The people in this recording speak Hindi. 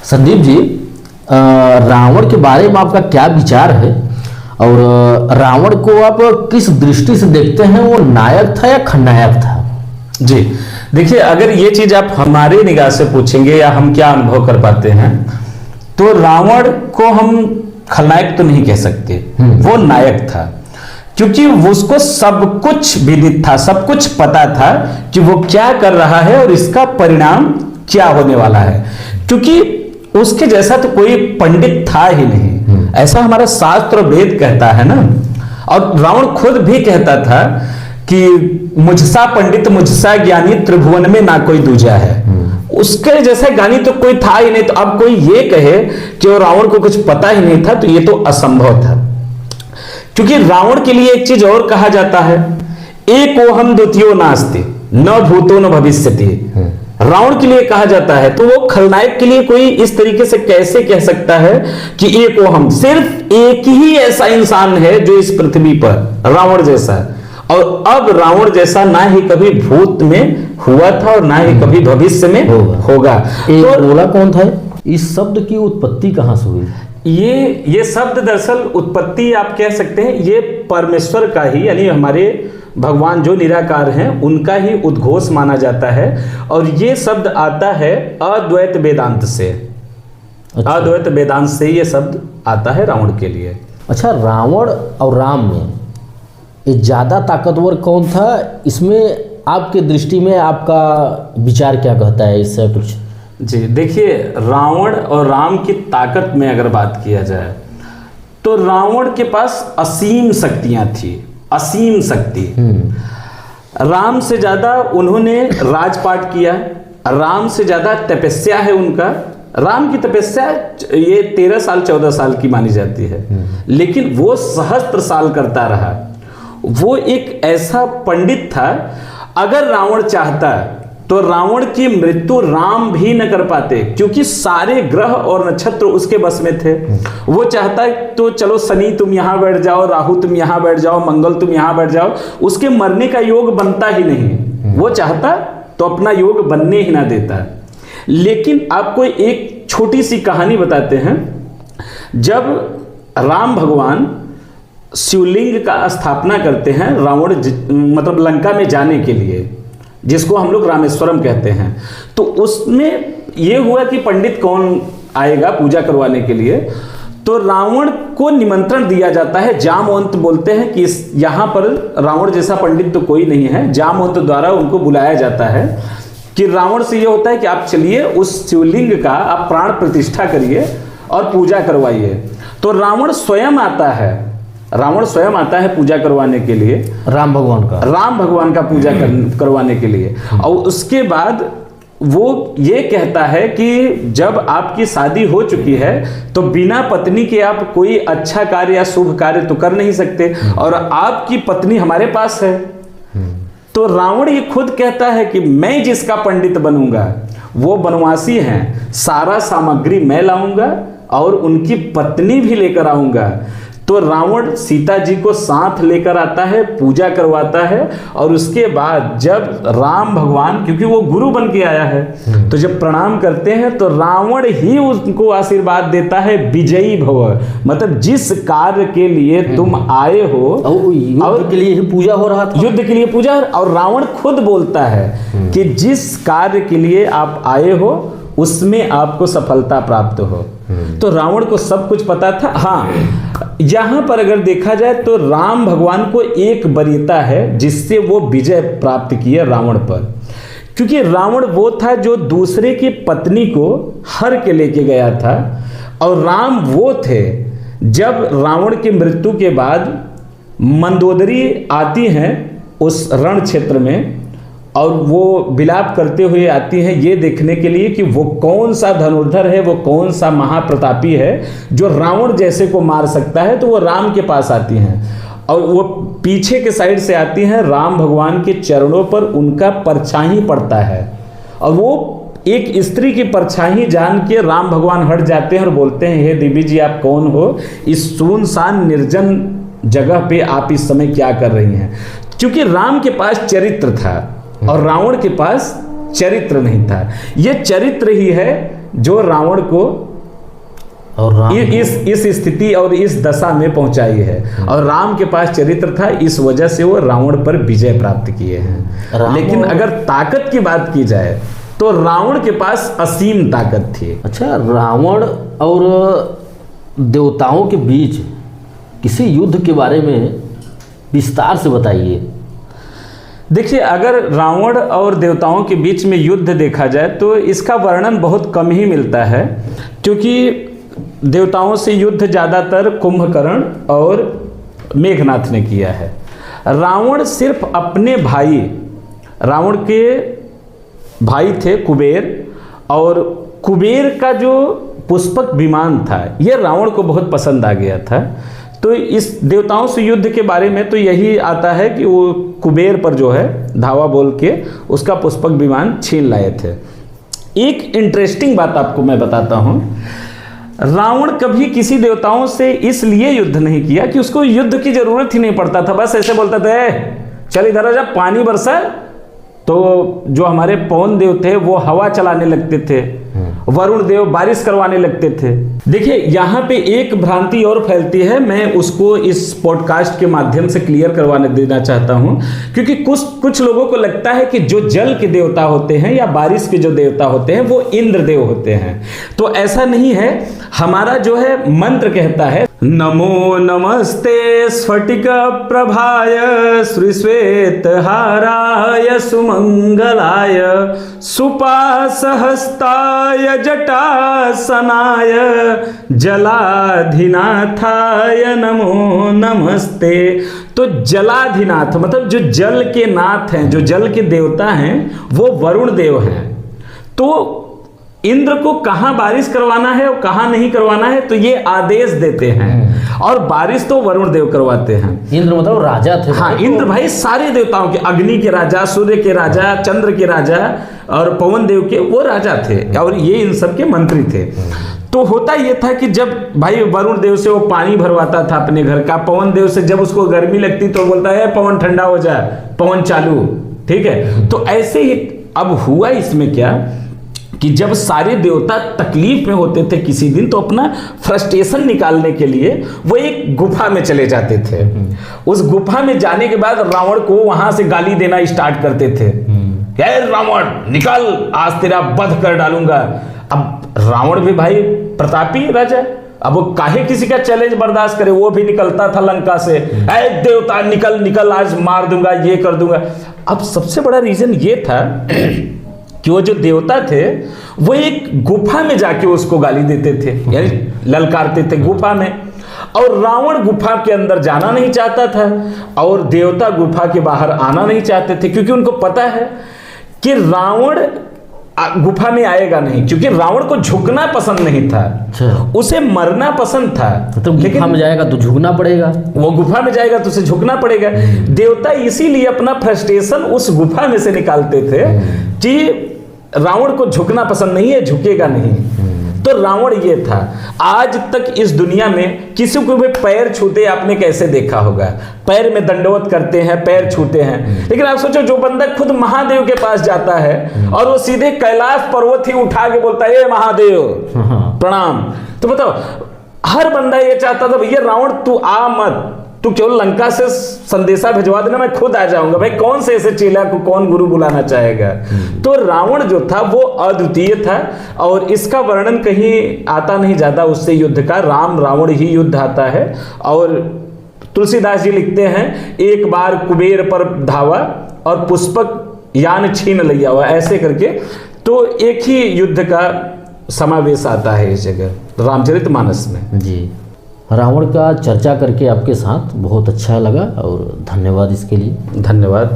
संदीप जी, रावण के बारे में आपका क्या विचार है और रावण को आप किस दृष्टि से देखते हैं? वो नायक था या खलनायक था? जी देखिए, अगर ये चीज आप हमारे निगाह से पूछेंगे या हम क्या अनुभव कर पाते हैं, तो रावण को हम खलनायक तो नहीं कह सकते, वो नायक था, क्योंकि उसको सब कुछ विदित था, सब कुछ पता था कि वो क्या कर रहा है और इसका परिणाम क्या होने वाला है, क्योंकि उसके जैसा तो कोई पंडित था ही नहीं। ऐसा हमारा शास्त्र वेद कहता है ना, और रावण खुद भी कहता था कि मुझसा पंडित मुझसा ज्ञानी त्रिभुवन में ना कोई दूजा है। उसके जैसा ज्ञानी तो कोई था ही नहीं, तो अब कोई ये कहे कि वो रावण को कुछ पता ही नहीं था, तो ये तो असंभव था। क्योंकि रावण के लिए एक चीज और कहा जाता है, एकोहम द्वितीयो नास्ति न भूतो न भविष्यति। रावण के लिए कहा जाता है, तो वो खलनायक के लिए कोई इस तरीके से कैसे कह सकता है कि एकोहम, सिर्फ एक ही ऐसा इंसान है जो इस पृथ्वी पर रावण जैसा, और अब रावण जैसा ना ही कभी भूत में हुआ था और ना ही कभी भविष्य में होगा। तो बोला कौन था? इस शब्द की उत्पत्ति कहां से हुई? ये शब्द दरअसल उत्पत्ति आप कह सकते हैं, ये परमेश्वर का ही, यानी हमारे भगवान जो निराकार हैं उनका ही उद्घोष माना जाता है। और ये शब्द आता है अद्वैत वेदांत से। अच्छा। अद्वैत वेदांत से ये शब्द आता है रावण के लिए। अच्छा, रावण और राम में ये ज्यादा ताकतवर कौन था? इसमें आपके दृष्टि में आपका विचार क्या कहता है इससे कुछ? जी देखिए, रावण और राम की ताकत में अगर बात किया जाए तो रावण के पास असीम शक्तियां थी, असीम शक्ति। राम से ज्यादा उन्होंने राजपाट किया, राम से ज्यादा तपस्या है उनका। राम की तपस्या ये 13 साल 14 साल की मानी जाती है, लेकिन वो सहस्त्र साल करता रहा। वो एक ऐसा पंडित था, अगर रावण चाहता तो रावण की मृत्यु राम भी न कर पाते, क्योंकि सारे ग्रह और नक्षत्र उसके बस में थे। वो चाहता तो चलो शनि तुम यहां बैठ जाओ, राहु तुम यहां बैठ जाओ, मंगल तुम यहां बैठ जाओ, उसके मरने का योग बनता ही नहीं। वो चाहता तो अपना योग बनने ही ना देता। लेकिन आपको एक छोटी सी कहानी बताते हैं। जब राम भगवान शिवलिंग का स्थापना करते हैं रावण मतलब लंका में जाने के लिए, जिसको हम लोग रामेश्वरम कहते हैं, तो उसमें यह हुआ कि पंडित कौन आएगा पूजा करवाने के लिए। तो रावण को निमंत्रण दिया जाता है, जामवंत बोलते हैं कि यहाँ पर रावण जैसा पंडित तो कोई नहीं है। जामवंत द्वारा उनको बुलाया जाता है कि रावण से यह होता है कि आप चलिए उस शिवलिंग का आप प्राण प्रतिष्ठा करिए और पूजा करवाइए। तो रावण स्वयं आता है, रावण स्वयं आता है पूजा करवाने के लिए, राम भगवान का पूजा करवाने के लिए। और उसके बाद वो ये कहता है कि जब आपकी शादी हो चुकी है तो बिना पत्नी के आप कोई अच्छा कार्य या शुभ कार्य तो कर नहीं सकते, और आपकी पत्नी हमारे पास है। तो रावण ये खुद कहता है कि मैं जिसका पंडित बनूंगा वो बनवासी हैं, सारा सामग्री मैं लाऊंगा और उनकी पत्नी भी लेकर आऊंगा। तो रावण सीता जी को साथ लेकर आता है, पूजा करवाता है, और उसके बाद जब राम भगवान, क्योंकि वो गुरु बन के आया है, तो जब प्रणाम करते हैं तो रावण ही उनको आशीर्वाद देता है, विजयी भव, मतलब जिस कार्य के लिए तुम आए हो, युद्ध के लिए ही पूजा हो रहा था, युद्ध के लिए पूजा। और रावण खुद बोलता है कि जिस कार्य के लिए आप आए हो उसमें आपको सफलता प्राप्त हो। तो रावण को सब कुछ पता था। हाँ, यहां पर अगर देखा जाए तो राम भगवान को एक वरीयता है जिससे वो विजय प्राप्त किए रावण पर, क्योंकि रावण वो था जो दूसरे की पत्नी को हर के लेके गया था, और राम वो थे जब रावण की मृत्यु के बाद मंदोदरी आती हैं उस रण क्षेत्र में, और वो विलाप करते हुए आती हैं ये देखने के लिए कि वो कौन सा धनुर्धर है, वो कौन सा महाप्रतापी है जो रावण जैसे को मार सकता है। तो वो राम के पास आती हैं, और वो पीछे के साइड से आती हैं, राम भगवान के चरणों पर उनका परछाई पड़ता है, और वो एक स्त्री की परछाई जान के राम भगवान हट जाते हैं और बोलते हैं, हे देवी जी आप कौन हो, इस सुनसान निर्जन जगह पे आप इस समय क्या कर रही हैं? क्योंकि राम के पास चरित्र था और रावण के पास चरित्र नहीं था। ये चरित्र ही है जो रावण को और राम इस स्थिति और इस दशा में पहुंचाई है। और राम के पास चरित्र था, इस वजह से वो रावण पर विजय प्राप्त किए हैं। लेकिन अगर ताकत की बात की जाए तो रावण के पास असीम ताकत थी। अच्छा, रावण और देवताओं के बीच किसी युद्ध के बारे में विस्तार से बताइए। देखिए, अगर रावण और देवताओं के बीच में युद्ध देखा जाए तो इसका वर्णन बहुत कम ही मिलता है, क्योंकि देवताओं से युद्ध ज़्यादातर कुंभकर्ण और मेघनाथ ने किया है। रावण सिर्फ अपने भाई, रावण के भाई थे कुबेर, और कुबेर का जो पुष्पक विमान था यह रावण को बहुत पसंद आ गया था। तो इस देवताओं से युद्ध के बारे में तो यही आता है कि वो कुबेर पर जो है धावा बोल के उसका पुष्पक विमान छीन लाए थे। एक इंटरेस्टिंग बात आपको मैं बताता हूँ, रावण कभी किसी देवताओं से इसलिए युद्ध नहीं किया कि उसको युद्ध की जरूरत ही नहीं पड़ता था। बस ऐसे बोलता था, चल इधर जब पानी बरसा, तो जो हमारे पवन देव थे वो हवा चलाने लगते थे, वरुण देव बारिश करवाने लगते थे। देखिए, यहाँ पे एक भ्रांति और फैलती है, मैं उसको इस पॉडकास्ट के माध्यम से क्लियर करवाने देना चाहता हूँ, क्योंकि कुछ लोगों को लगता है कि जो जल के देवता होते हैं या बारिश के जो देवता होते हैं वो इंद्रदेव होते हैं। तो ऐसा नहीं है। हमारा जो है मंत्र कहता है, नमो नमस्ते स्फटिक प्रभाय श्रीश्वेत हाराय सुमंगलाय सुपासहस्ताय जटासनाय जलाधिनाथाय नमो नमस्ते। तो जलाधिनाथ मतलब जो जल के नाथ हैं, जो जल के देवता हैं, वो वरुण देव हैं। तो इंद्र को कहाँ बारिश करवाना है और कहाँ नहीं करवाना है तो ये आदेश देते हैं, और बारिश तो वरुण देव करवाते हैं। इंद्र मतलब राजा थे। हाँ, इंद्र भाई सारे देवताओं के, अग्नि के राजा, सूर्य के राजा, चंद्र के राजा और पवन देव के वो राजा थे, और ये इन सब के मंत्री थे। तो होता ये था कि जब भाई वरुण देव से वो पानी भरवाता था अपने घर का, पवन देव से जब उसको गर्मी लगती तो बोलता है पवन ठंडा हो जाए, पवन चालू, ठीक है। तो ऐसे ही अब हुआ इसमें क्या कि जब सारे देवता तकलीफ में होते थे किसी दिन, तो अपना फ्रस्ट्रेशन निकालने के लिए वो एक गुफा में चले जाते थे। उस गुफा में जाने के बाद रावण को वहां से गाली देना स्टार्ट करते थे, रावण निकल, आज तेरा वध कर डालूंगा। अब रावण भी भाई प्रतापी राजा, अब वो काहे किसी का चैलेंज बर्दाश्त करे, वो भी निकलता था लंका से, ऐ देवता निकल निकल, आज मार दूंगा, ये कर दूंगा। अब सबसे बड़ा रीजन ये था कि वो जो देवता थे वो एक गुफा में जाके उसको गाली देते थे, यानी ललकारते थे गुफा में, और रावण गुफा के अंदर जाना नहीं चाहता था और देवता गुफा के बाहर आना नहीं चाहते थे, क्योंकि उनको पता है कि रावण गुफा में आएगा नहीं, क्योंकि रावण को झुकना पसंद नहीं था। अच्छा। उसे मरना पसंद था, तो गुफा में जाएगा तो झुकना पड़ेगा, वो गुफा में जाएगा तो उसे झुकना पड़ेगा। देवता इसीलिए अपना फ्रस्ट्रेशन उस गुफा में से निकालते थे कि रावण को झुकना पसंद नहीं है, झुकेगा नहीं। तो रावण ये था। आज तक इस दुनिया में किसी को भी पैर छूते आपने कैसे देखा होगा, पैर में दंडवत करते हैं, पैर छूते हैं। लेकिन आप सोचो, जो बंदा खुद महादेव के पास जाता है और वो सीधे कैलाश पर्वत ही उठा के बोलता है, ये महादेव प्रणाम, तो बताओ, हर बंदा ये चाहता था भैया रावण तू आ मत, तू केवल लंका से संदेशा भिजवा देना, मैं खुद आ जाऊंगा। भाई कौन से ऐसे चेला को कौन गुरु बुलाना चाहेगा। तो रावण जो था वो अद्वितीय था, और इसका वर्णन कहीं आता नहीं ज्यादा उससे युद्ध का, राम रावण ही युद्ध आता है। और तुलसीदास जी लिखते हैं, एक बार कुबेर पर धावा और पुष्पक यान छीन लिया हुआ, ऐसे करके। तो एक ही युद्ध का समावेश आता है इस जगह रामचरितमानस में। जी, रावण का चर्चा करके आपके साथ बहुत अच्छा लगा, और धन्यवाद इसके लिए। धन्यवाद।